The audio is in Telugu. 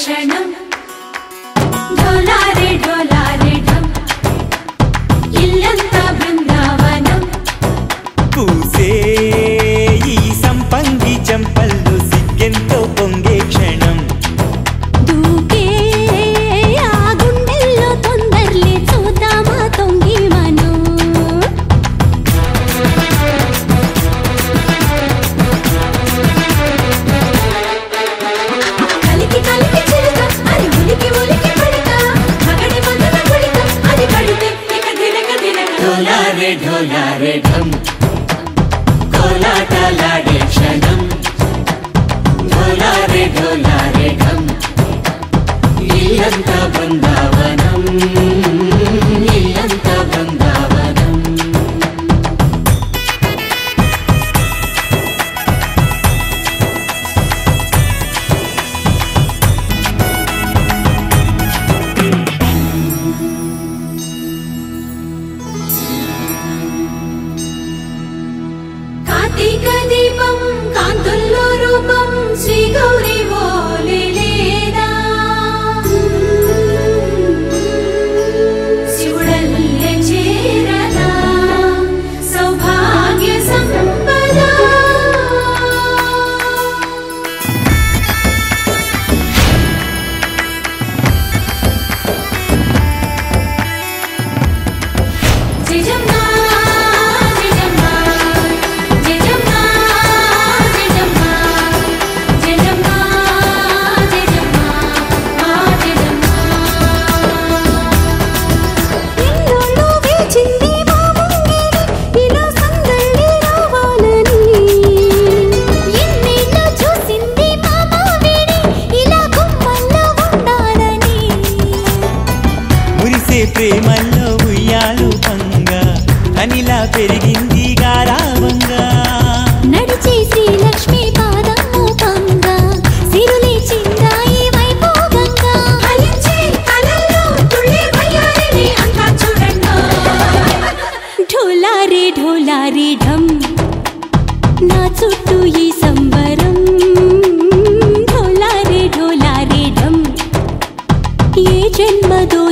क्षणं ढोलारे ढोलारे ढम इल्लंता बृंदावनं पूसे ई संपंगी चंपल्लु सिग्गेंतो पोंगे क्षणं दूके आ गुंडेल्लो तोंदर्ले चूदामा तोंगी मनो కలికి కలికి చిలుక అది ఉలికి ఉలికి పడక మగడి మగన గుడిక అది కడితే ఇక దినక దినక ढोलारे ढोलारे ढम कोलाटलाडे क्षणं ढोलारे ढोलारे ढम इल्लंता बृंदावनं इल्लंता बृंदावनं కార్తీక దీపం కాంతుల్లో రూపం శ్రీ గౌరీ బోలే లేదా శివుడల్లే చేరదా సౌభాగ్య సంపద జిజమ్మా జిజమ్మా జిజమ్మా జిజమ్మా జిజమ్మా జిజమ్మా మా జిజమ్మా ఎన్నోళ్ళు వేచింది మా ముంగిడి ఇలా సందడి రావాలని ఎన్నేళ్ళు చూసింది మా మావిడి ఇలా గుమ్మల్లో ఉండాలని మురిసే ప్రేమల్లో ఉయ్యాలు పంగా అనిలా పెరిగింది గారావంగా నడిచే శ్రీలక్ష్మి పాదము పంగా సిరులే చిందాయి వైభోగంగా హరించే కలల్లో తుళ్ళే వయ్యారిని అంతా చూడండి ఢోలారే ఢోలారే ఢమ్ నా చుట్టూ ఈ సంబరం ఢోలారే ఢోలారే ఢమ్ ఏ జన్మదో